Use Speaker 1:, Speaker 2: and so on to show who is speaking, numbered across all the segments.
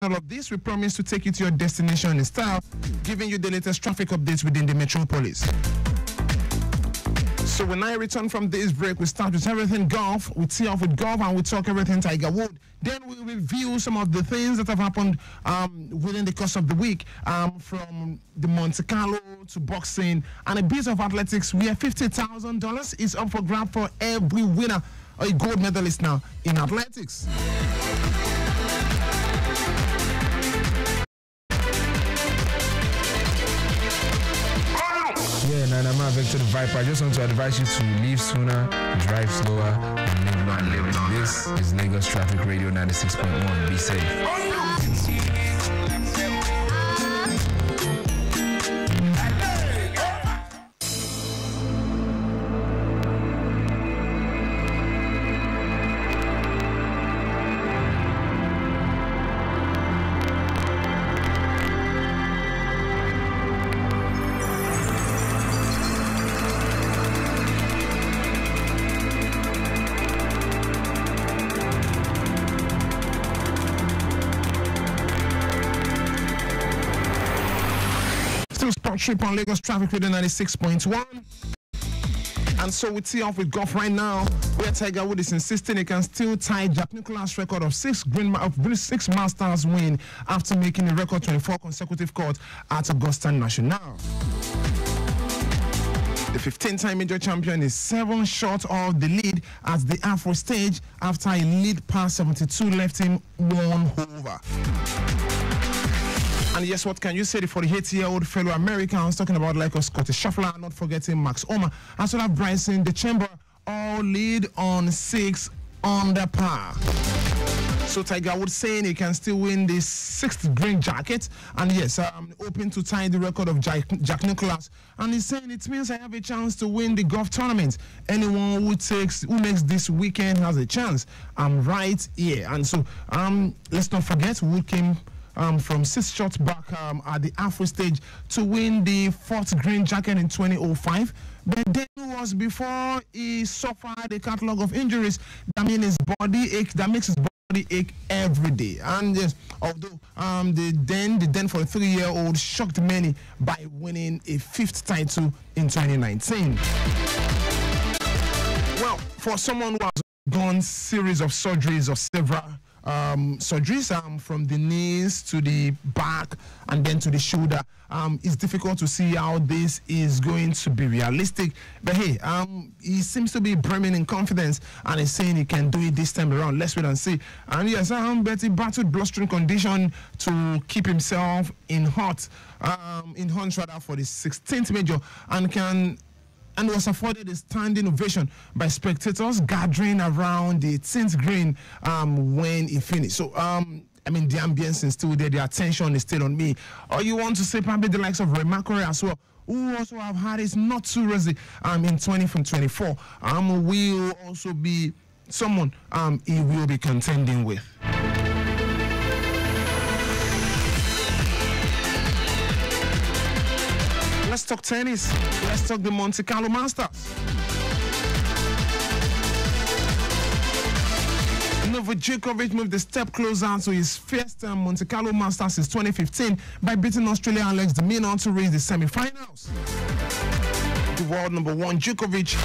Speaker 1: all of this, we promise to take you to your destination in style, giving you the latest traffic updates within the metropolis. So when I return from this break, we start with everything golf. We tee off with golf and we talk everything Tiger Woods. Then we'll review some of the things that have happened within the course of the week, from the Monte Carlo to boxing and a bit of athletics. We have $50,000 is up for grab for every winner, or a gold medalist now in athletics.
Speaker 2: Yeah, Nana Man, Victor the Viper. I just want to advise you to leave sooner, drive slower, and live long. This is Lagos Traffic Radio 96.1. Be safe.
Speaker 1: Trip on Lagos Traffic Radio 96.1. And so we tee off with golf right now, where Tiger Woods is insisting he can still tie Jack Nicklaus' record of six Masters win after making a record 24 consecutive cuts at Augusta National. The 15-time major champion is 7 short of the lead at the Afro stage after a lead past 72 left him 1 over. And yes, what can you say? The 48-year-old fellow Americans talking about like a Scottish Shuffler, not forgetting Max Homa, as well as Bryson DeChambeau, all lead on 6 under par. So Tiger Woods saying he can still win the 6th green jacket, and yes, I'm hoping to tie the record of Jack Nicklaus. And he's saying it means I have a chance to win the golf tournament. Anyone who makes this weekend has a chance. I'm right here. And so let's not forget Wood came from 6 shots back at the Afro stage to win the 4th green jacket in 2005. But then it was before he suffered a catalog of injuries that makes his body ache every day. And yes, although the then 43-year-old shocked many by winning a 5th title in 2019. Well, for someone who has gone series of surgeries of several surgeries from the knees to the back and then to the shoulder, it's difficult to see how this is going to be realistic. But hey, he seems to be brimming in confidence and is saying he can do it this time around. Let's wait and see. And yes, but he battled blustering condition to keep himself in hunt for the 16th major and was afforded a standing ovation by spectators gathering around the 18th green when he finished. So, the ambience is still there, the attention is still on me. Or you want to say probably the likes of Roy McIlroy as well, who also have had it not too rosy in 20 from 24, will also be someone he will be contending with. Let's talk tennis. Let's talk the Monte Carlo Masters. Novak Djokovic moved a step closer to his first Monte Carlo Masters since 2015 by beating Australian Alex de Minaur to reach the semi-finals. The world number 1 Djokovic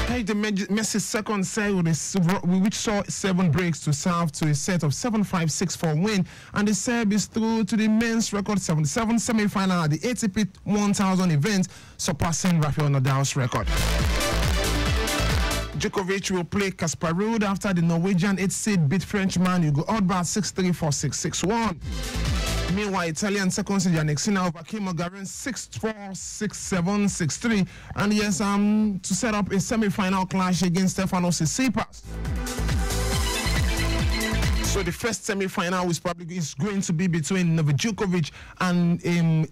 Speaker 1: played the Messi's second set which saw 7 breaks to serve to a set of 7-5, 6-4 win, and the serve is through to the men's record 77 semi-final at the ATP 1000 event, surpassing Rafael Nadal's record. Djokovic will play Casper Ruud after the Norwegian 8th seed beat Frenchman Hugo Oldbach 6-3, 4-6, 6-1. Meanwhile, Italian second seed Jannik Sinner overcame Bulgarian 6-4, 6-7, 6-3, and yes, to set up a semi-final clash against Stefanos Tsitsipas. So the first semi-final is going to be between Novak Djokovic and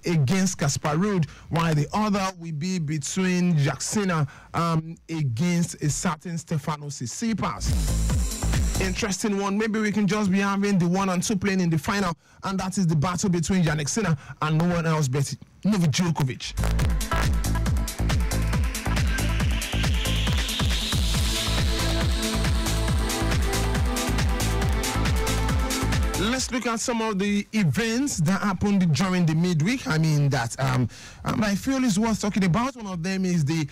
Speaker 1: against Casper Ruud, while the other will be between Jack Sinner against a certain Stefanos Tsitsipas. Interesting one. Maybe we can just be having the 1 and 2 playing in the final, and that is the battle between Jannik Sinner and no one else but Novak Djokovic. let's look at some of the events that happened during the midweek. I mean that I feel is worth talking about. One of them is the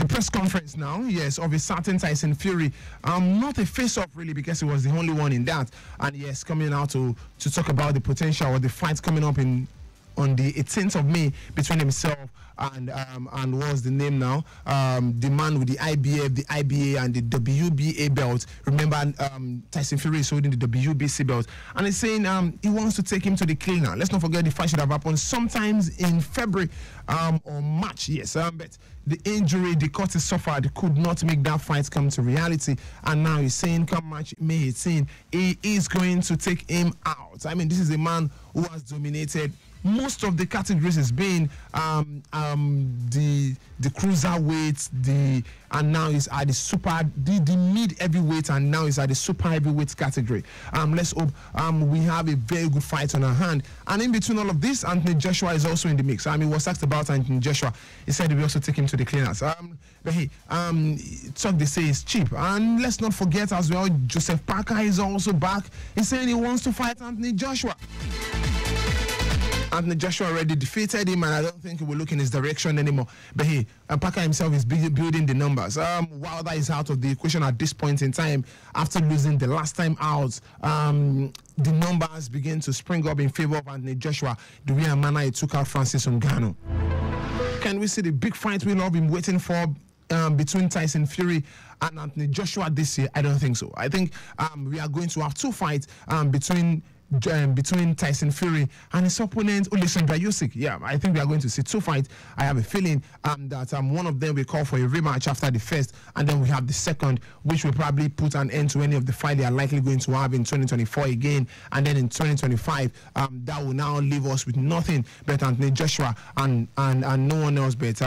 Speaker 1: press conference now, yes, of a certain Tyson Fury. Not a face-off really, because he was the only one in that. And yes, coming out to talk about the potential of the fight coming up on the 18th of May between himself and what's the name now? The man with the IBF, the IBA, and the WBA belt. Remember, Tyson Fury is holding the WBC belt, and he's saying he wants to take him to the cleaner. Let's not forget the fight should have happened sometimes in February or March. Yes, but the injury, the cut he suffered, could not make that fight come to reality. And now he's saying, come March May 18, he is going to take him out. I mean, this is a man who has dominated most of the categories, has been the cruiserweight, and now is at the mid heavyweight, and now is at the super heavyweight category. Let's hope we have a very good fight on our hand. And in between all of this, Anthony Joshua is also in the mix. He was asked about Anthony Joshua. He said we also take him to the cleaners. But hey, talk they say is cheap. And let's not forget as well, Joseph Parker is also back. He's saying he wants to fight Anthony Joshua. Anthony Joshua already defeated him, and I don't think he will look in his direction anymore. But hey, Parker himself is building the numbers. Wilder is out of the equation at this point in time after losing the last time out. The numbers begin to spring up in favor of Anthony Joshua, the way manner he took out Francis Ngannou. Can we see the big fight we'll all been waiting for between Tyson Fury and Anthony Joshua this year? I don't think so. I think we are going to have two fights between Tyson Fury and his opponent Olujimi Dare-Ogun. Yeah, I think we are going to see two fights. I have a feeling that one of them will call for a rematch after the first, and then we have the second, which will probably put an end to any of the fight they are likely going to have in 2024 again, and then in 2025 that will now leave us with nothing but Anthony Joshua and no one else but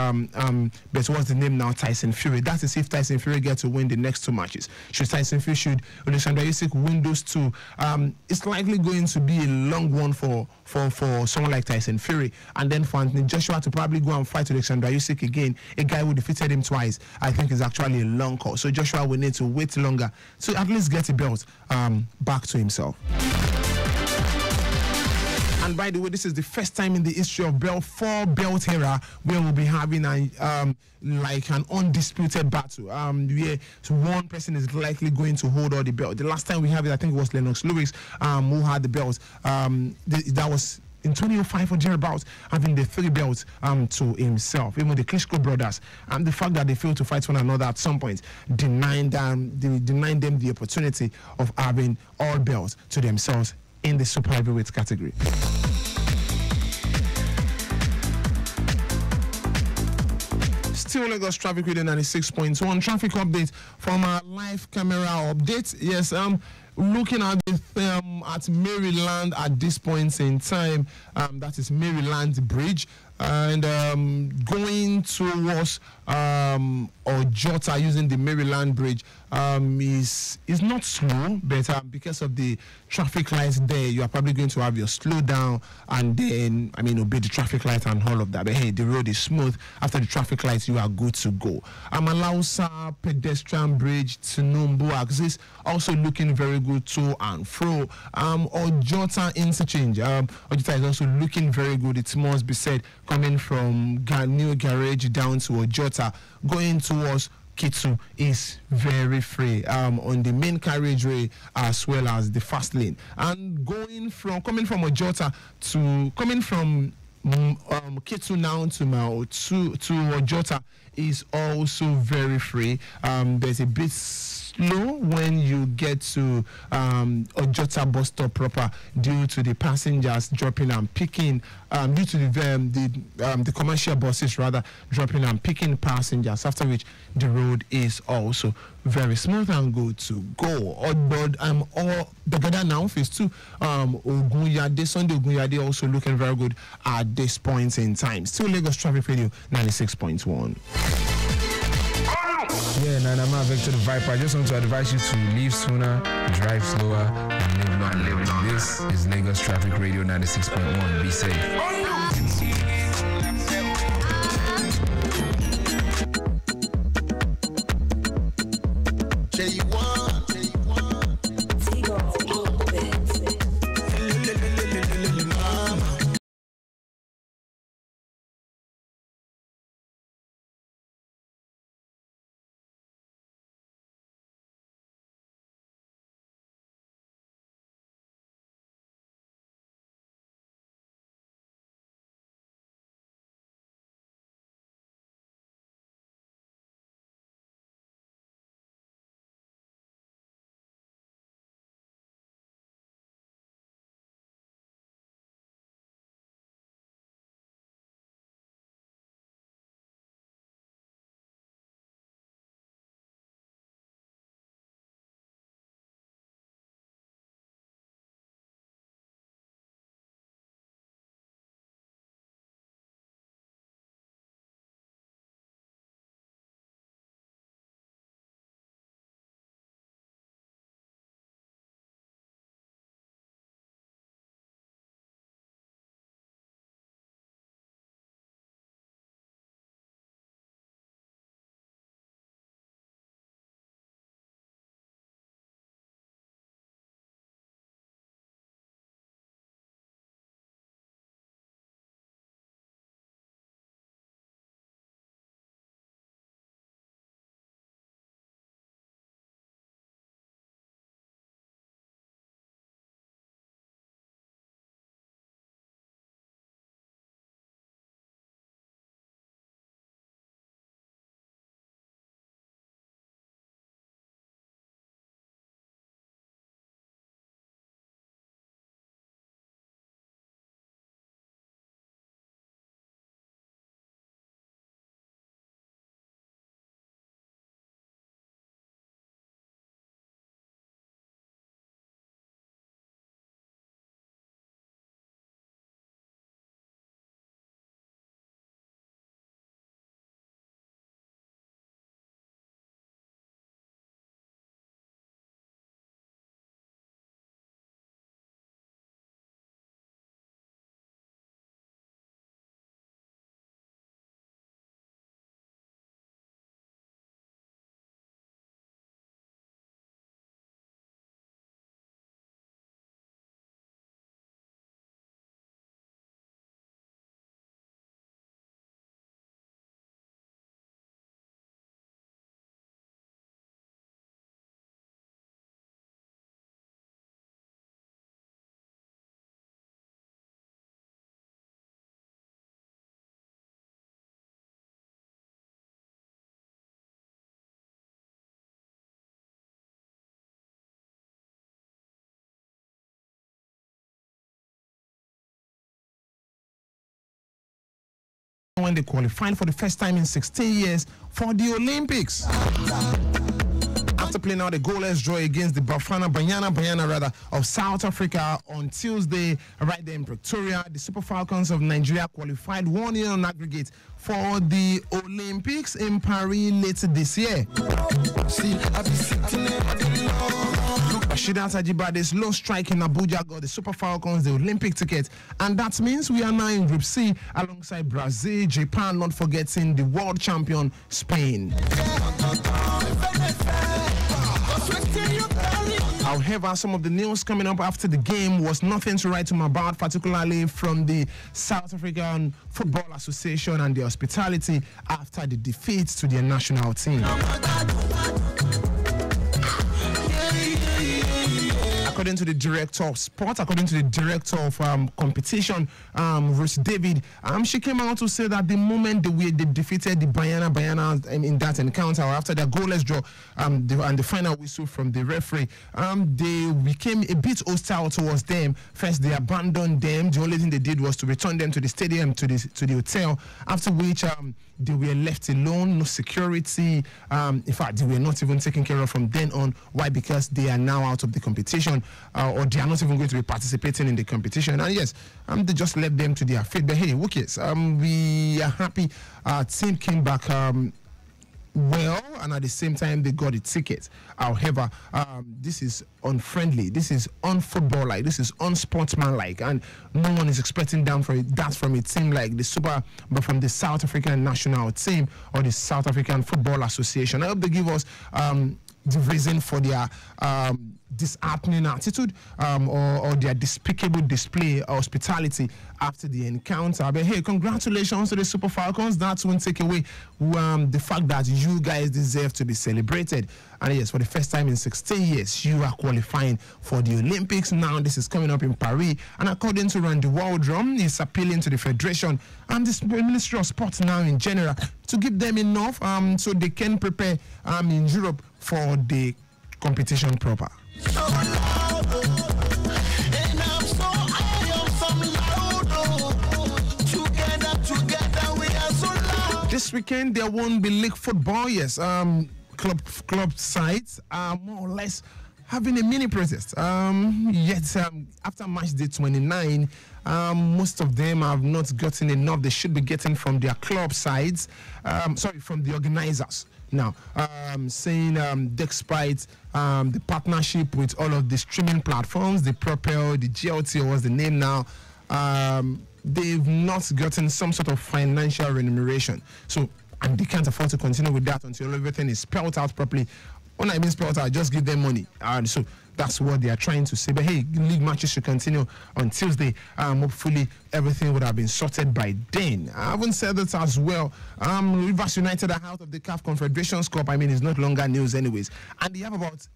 Speaker 1: what's the name now, Tyson Fury. That is if Tyson Fury gets to win the next two matches. Should Olujimi Dare-Ogun win those two, it's likely going to be a long one for someone like Tyson Fury, and then for Anthony Joshua to probably go and fight Olujimi Dare-Ogun again, a guy who defeated him twice, I think is actually a long call. So Joshua will need to wait longer to at least get a belt back to himself. And by the way, this is the first time in the history of four belt era where we'll be having like an undisputed battle. Where one person is likely going to hold all the belt. The last time we have it, I think it was Lennox Lewis who had the belt. That was in 2005 for Jerry Bout, having the three belts to himself. Even the Klitschko brothers, and the fact that they failed to fight one another at some point denying them the opportunity of having all belts to themselves in the super heavyweight category. Still Lagos traffic with 96.1 traffic update from our live camera update. Yes, looking at at Maryland at this point in time, that is Maryland Bridge, and going towards Ojota using the Maryland Bridge is not slow, but because of the traffic lights there, you are probably going to have your slow down and then obey the traffic light and all of that. But hey, the road is smooth. After the traffic lights, you are good to go. Amalausa pedestrian bridge to Numbu axis also looking very good to and fro. Ojota interchange, Ojota is also looking very good. It must be said, coming from New Garage down to Ojota, going towards Kitsu is very free on the main carriageway as well as the fast lane. And coming from Ojota coming from Kitsu now to Ojota is also very free. There's a bit slow when you get to Ojota bus stop proper due to the passengers dropping and picking, due to the commercial buses rather dropping and picking passengers, after which the road is also very smooth and good to go. All together now, phase 2, Ogunyade, Sunday Ogunyade also looking very good at this point in time. Still Lagos Traffic Radio 96.1.
Speaker 2: Yeah, Nana Victor the Viper. I just want to advise you to leave sooner, drive slower, and live long. This is Lagos Traffic Radio 96.1. Be safe.
Speaker 1: when they qualified for the first time in 16 years for the Olympics. After playing out a goalless draw against the Banyana of South Africa on Tuesday, right there in Pretoria, the Super Falcons of Nigeria qualified 1-0 on aggregate for the Olympics in Paris later this year. Rashida Tajibade's low strike in Abuja got the Super Falcons the Olympic ticket, and that means we are now in Group C alongside Brazil, Japan, not forgetting the world champion Spain. However, some of the news coming up after the game was nothing to write home about, particularly from the South African Football Association and the hospitality after the defeat to their national team. According to the director of sport, according to the director of competition, Ruth David, she came out to say that the moment they defeated the Banyana in that encounter, or after their goalless draw and the final whistle from the referee, they became a bit hostile towards them. First, they abandoned them. The only thing they did was to return them to the stadium, to the hotel, after which they were left alone, no security. In fact, they were not even taken care of from then on. Why? Because they are now out of the competition, or they are not even going to be participating in the competition. And yes, they just left them to their fate. But hey, okay, we are happy. Our team came back well, and at the same time they got a ticket. However, this is unfriendly, this is unfootball-like, this is unsportsmanlike, and no one is expecting that from a team like but from the South African national team or the South African Football Association. I hope they give us the reason for their disheartening attitude or their despicable display of hospitality after the encounter. But hey, congratulations to the Super Falcons. That won't take away the fact that you guys deserve to be celebrated. And yes, for the first time in 16 years, you are qualifying for the Olympics. Now this is coming up in Paris, and according to Randy Waldron, he's appealing to the Federation and the Ministry of Sport now in general to give them enough so they can prepare in Europe for the competition proper. This weekend there won't be league football. Yes, club sides are more or less having a mini protest. Yet after match day 29, most of them have not gotten enough they should be getting from their club sides. From the organizers. Now, saying despite the partnership with all of the streaming platforms, the Propel, the GLT, or what's the name now, they've not gotten some sort of financial remuneration. So, and they can't afford to continue with that until everything is spelled out properly. When I mean spelled out, just give them money. So that's what they are trying to say. But hey, league matches should continue on Tuesday. Hopefully everything would have been sorted by then. I haven't said that as well. Rivers United are out of the CAF Confederations Cup. I mean, it's not longer news anyways. And they have about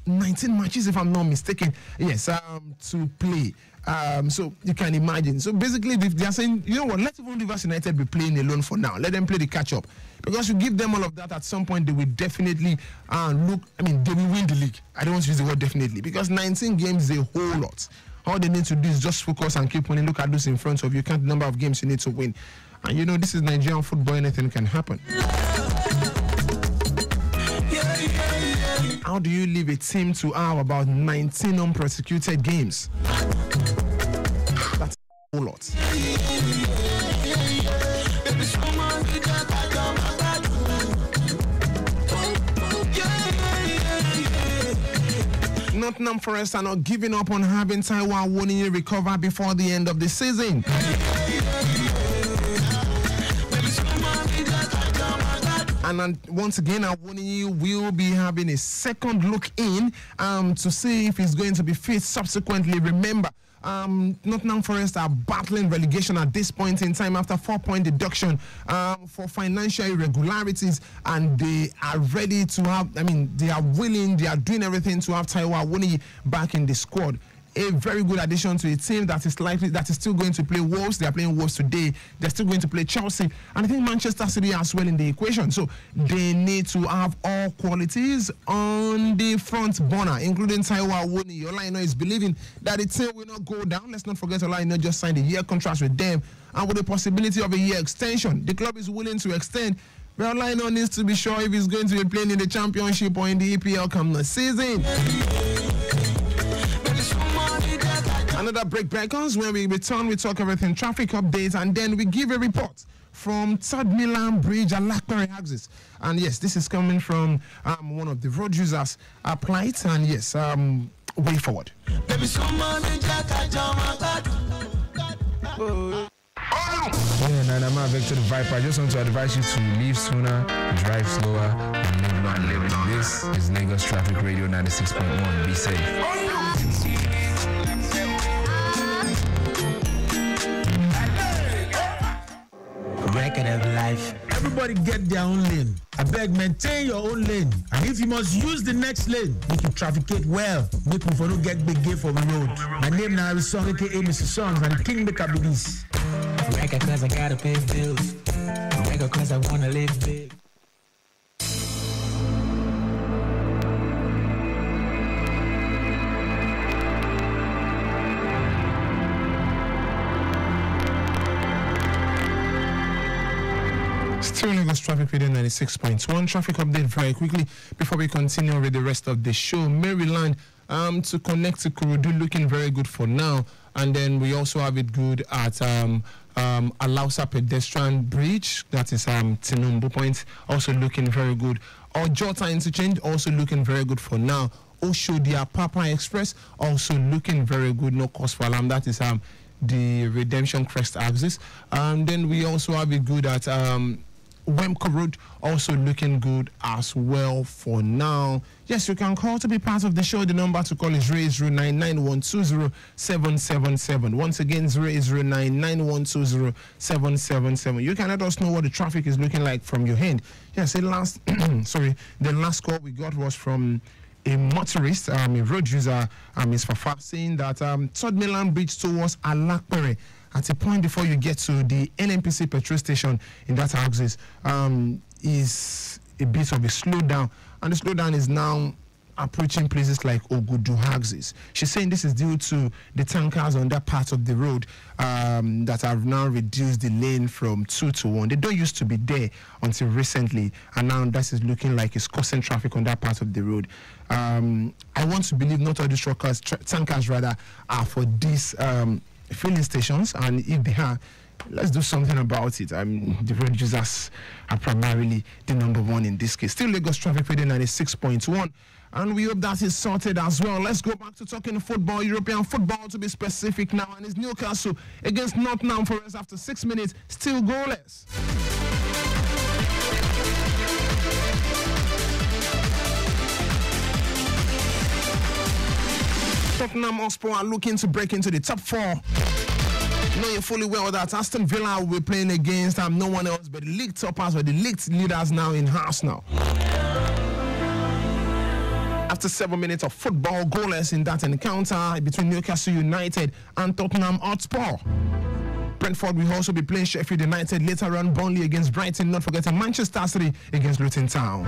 Speaker 1: 19 matches, if I'm not mistaken, yes, to play. So you can imagine. So basically, they are saying, you know what, let even Rivers United be playing alone for now. Let them play the catch-up. Because you give them all of that, at some point, they will definitely they will win the league. I don't want to use the word definitely. Because 19 games is a whole lot. All they need to do is just focus and keep winning. Look at those in front of you. Count the number of games you need to win. And you know, this is Nigerian football. Anything can happen. How do you leave a team to have about 19 unprosecuted games? That's a whole lot. Nottingham Forest are not giving up on having Taiwo Awoniyi recover before the end of the season. And once again, Awoniyi will be having a second look in to see if he's going to be fit subsequently. Remember, Nottingham Forest are battling relegation at this point in time after 4-point deduction for financial irregularities, and they are ready to have, they are willing, they are doing everything to have Taiwo Awoniyi back in the squad. a very good addition to a team that is still going to play Wolves. They are playing Wolves today. They're still going to play Chelsea. And I think Manchester City as well in the equation. So they need to have all qualities on the front burner, including Taiwo Awoniyi. Olaino is believing that the team will not go down. Let's not forget Olaino just signed a year contract with them, and with the possibility of a year extension. The club is willing to extend. But Olaino needs to be sure if he's going to be playing in the Championship or in the EPL come the season. Another break beckons. When we return, we talk everything traffic updates, and then we give a report from Third Milan Bridge and Lakpere axis. And yes, this is coming from one of the road users applied, and yes, way forward.
Speaker 2: Yeah, and I'm back to the Viper. I just want to advise you to leave sooner, drive slower, and live long. This is Lagos Traffic Radio 96.1. Be safe.
Speaker 3: Record of life. Everybody get their own lane. I beg, maintain your own lane. And if you must use the next lane, make you trafficate well. Make people don't get big game for the road. My name now is Song, aka Mr. Songs, and the Kingmaker be this. Record cause I gotta pay bills. Record cause I wanna live big.
Speaker 1: Still Lagos Traffic Radio 96.1. Traffic update very quickly before we continue with the rest of the show. Maryland to connect to Kurudu looking very good for now. And then we also have it good at Alausa Pedestrian Bridge. That is Tinumbu Point. Also looking very good. Ojota Interchange also looking very good for now. Oshodia Papa Express also looking very good. No cause for alarm. That is the Redemption Crest axis. And then we also have it good at Wemco Road, also looking good as well for now. Yes, you can call to be part of the show. The number to call is 08099120777. Once again, 08099120777. You can let us know what the traffic is looking like from your end. Yes, the last call we got was from a motorist, a road user, Ms. Fafa, saying that Third Milan Bridge towards Alakpere, at a point before you get to the NNPC petrol station in that axis, is a bit of a slowdown, and the slowdown is now approaching places like Ogudu axis. She's saying this is due to the tankers on that part of the road that have now reduced the lane from 2 to 1. They don't used to be there until recently, and now that is looking like it's causing traffic on that part of the road. I want to believe not all these tankers rather are for these filling stations, and if they are, let's do something about it. The road users are primarily the number one in this case. Still Lagos Traffic Radio 96.1, and we hope that is sorted as well. Let's go back to talking football, European football to be specific now, and it's Newcastle against Nottingham Forest after 6 minutes, still goalless. Tottenham Hotspur are looking to break into the top 4. Knowing fully well that Aston Villa will be playing against no one else but the league toppers or the league leaders now in house now. After 7 minutes of football, goalless in that encounter between Newcastle United and Tottenham Hotspur. Brentford will also be playing Sheffield United later on, Burnley against Brighton, not forgetting Manchester City against Luton Town.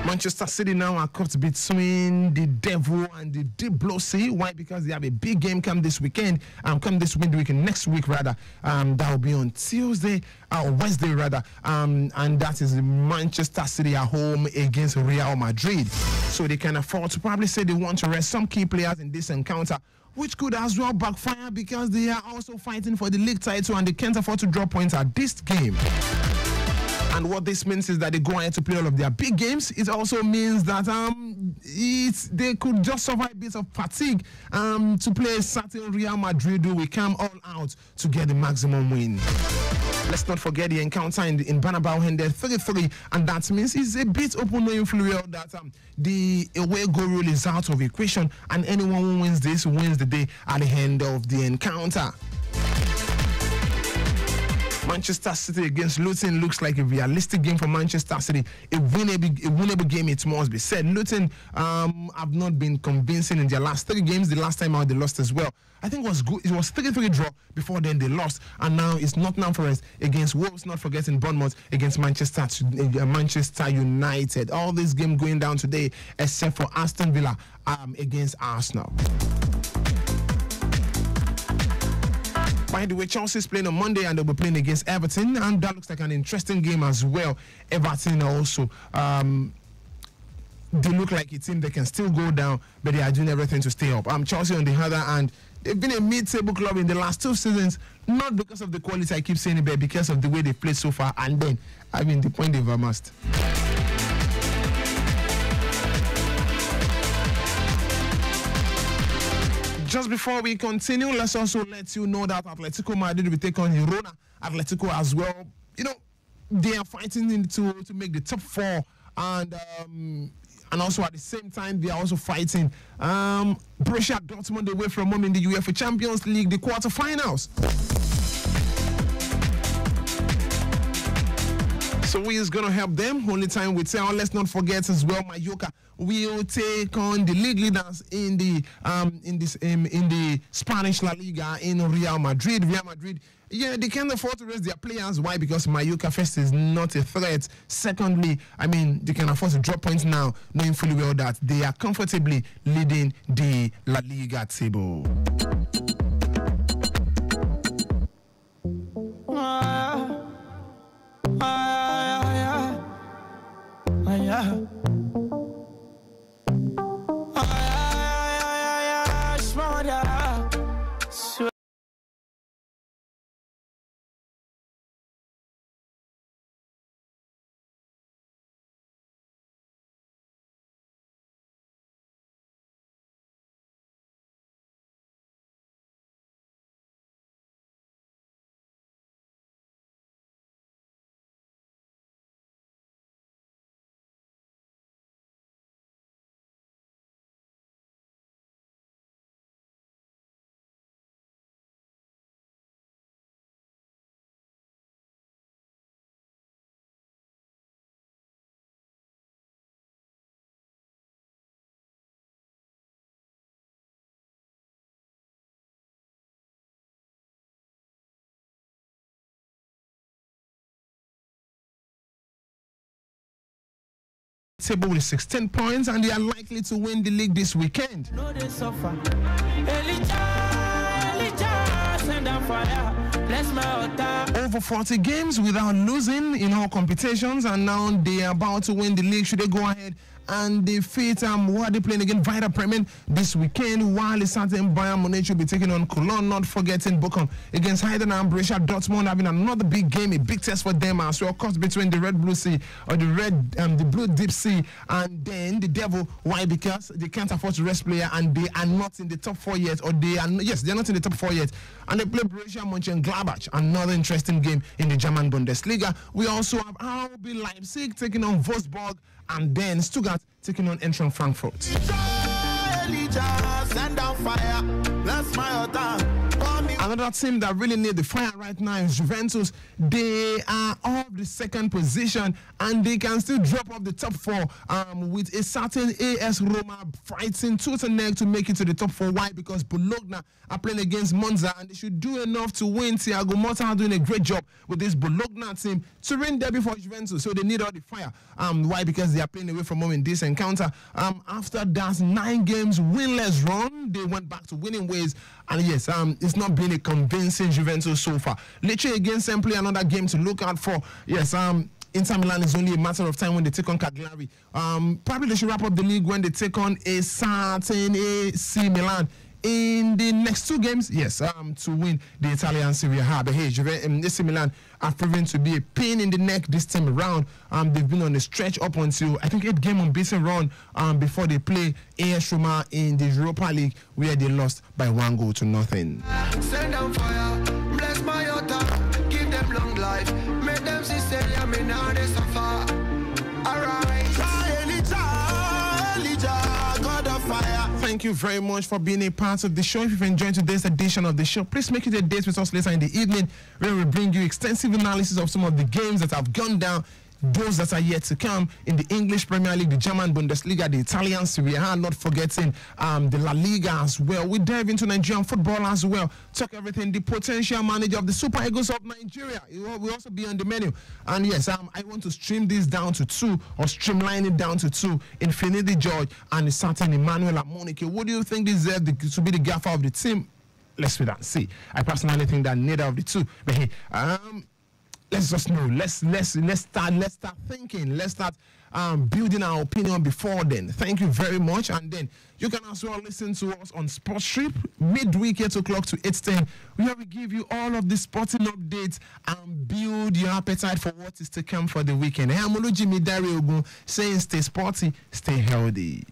Speaker 1: Manchester City now are caught between the devil and the deep blue sea. Why? Because they have a big game come this weekend. Next week rather. That will be on Tuesday or Wednesday rather. And that is Manchester City at home against Real Madrid. So they can afford to probably say they want to rest some key players in this encounter, which could as well backfire because they are also fighting for the league title and they can't afford to drop points at this game. And what this means is that they go ahead to play all of their big games. It also means that they could just suffer a bit of fatigue to play a certain Real Madrid who will come all out to get the maximum win. Let's not forget the encounter in Bernabeu ended 3-3, and that means it's a bit open no influence that the away goal rule is out of equation, and anyone who wins this wins the day at the end of the encounter. Manchester City against Luton looks like a realistic game for Manchester City. A winnable game, it must be said. Luton have not been convincing in their last 3 games. The last time out, they lost as well. I think it was good. It was 3-3 draw. Before then, they lost. And now it's Nottingham Forest against Wolves, not forgetting Bournemouth against Manchester United. All this game going down today, except for Aston Villa against Arsenal. By the way, Chelsea is playing on Monday and they'll be playing against Everton, and that looks like an interesting game as well. Everton also, they look like a team that can still go down, but they are doing everything to stay up. Chelsea, on the other hand, they've been a mid-table club in the last 2 seasons, not because of the quality I keep saying it, but because of the way they've played so far, and then, the point they've amassed. Just before we continue, let's also let you know that Atletico Madrid will take on Girona. Atletico as well. They are fighting to make the top 4, and also at the same time they are also fighting Borussia Dortmund away from home in the UEFA Champions League, the quarterfinals. So who is going to help them? Only time will tell. Let's not forget as well, Mallorca will take on the league leaders in the Spanish La Liga in Real Madrid. Real Madrid, they can't afford to rest their players. Why? Because Mallorca first is not a threat. Secondly, they can afford to drop points now, knowing fully well that they are comfortably leading the La Liga table. Table with 16 points, and they are likely to win the league this weekend. No, they suffer. Over 40 games without losing in all competitions, and now they are about to win the league. Should they go ahead and defeat who are they playing against? Werder Bremen this weekend, while a certain Bayern Munich will be taking on Cologne, not forgetting Bochum against Heidenheim. Borussia Dortmund having another big game, a big test for them as well. Of course, between the Red Blue Sea or the Blue Deep Sea and then the Devil. Why? Because they can't afford to rest player, and they are not in the top 4 yet, or they are not in the top 4 yet, and they play Borussia Mönchengladbach. Another interesting game in the German Bundesliga. We also have RB Leipzig taking on Wolfsburg, and then Stuttgart taking on Eintracht Frankfurt. Another team that really need the fire right now is Juventus. They are off the 2nd position, and they can still drop off the top 4 with a certain AS Roma fighting tooth and neck to make it to the top 4. Why? Because Bologna are playing against Monza, and they should do enough to win. Thiago Motta are doing a great job with this Bologna team to win derby for Juventus, so they need all the fire. Why? Because they are playing away from home in this encounter. After that 9 games winless run, they went back to winning ways, and yes, it's not been a convincing Juventus so far. Lecce against Empoli, another game to look out for. Yes, Inter Milan is only a matter of time when they take on Cagliari. Probably they should wrap up the league when they take on a certain AC Milan in the next 2 games, yes, to win the Italian Serie A. But hey, AC Milan are proven to be a pain in the neck this time around. They've been on a stretch up until, I think, 8-game unbeaten run before they play AS Roma in the Europa League, where they lost by 1-0.
Speaker 4: Send down fire, bless my altar, give them long life, make them see say, me now they suffer. Alright, Elijah, God of fire.
Speaker 1: Thank you very much for being a part of the show. If you've enjoyed today's edition of the show, please make it a date with us later in the evening, where we bring you extensive analysis of some of the games that have gone down, those that are yet to come in the English Premier League, the German Bundesliga, the Italian Serie A, not forgetting the La Liga as well. We dive into Nigerian football as well, talk everything. The potential manager of the Super Eagles of Nigeria will also be on the menu. And yes, I want to stream this down to 2, or streamline it down to 2. Infinity George and a certain Emmanuel Amonike. What do you think deserve to be the gaffer of the team? Let's wait and see. I personally think that neither of the two. But hey, let's just know. Let's start thinking. Let's start building our opinion before then. Thank you very much. And then you can as well listen to us on Sports Strip midweek 8 o'clock to 8:10, where we give you all of the sporting updates and build your appetite for what is to come for the weekend. I'm Olujimi Dare-Ogun saying stay sporty, stay healthy.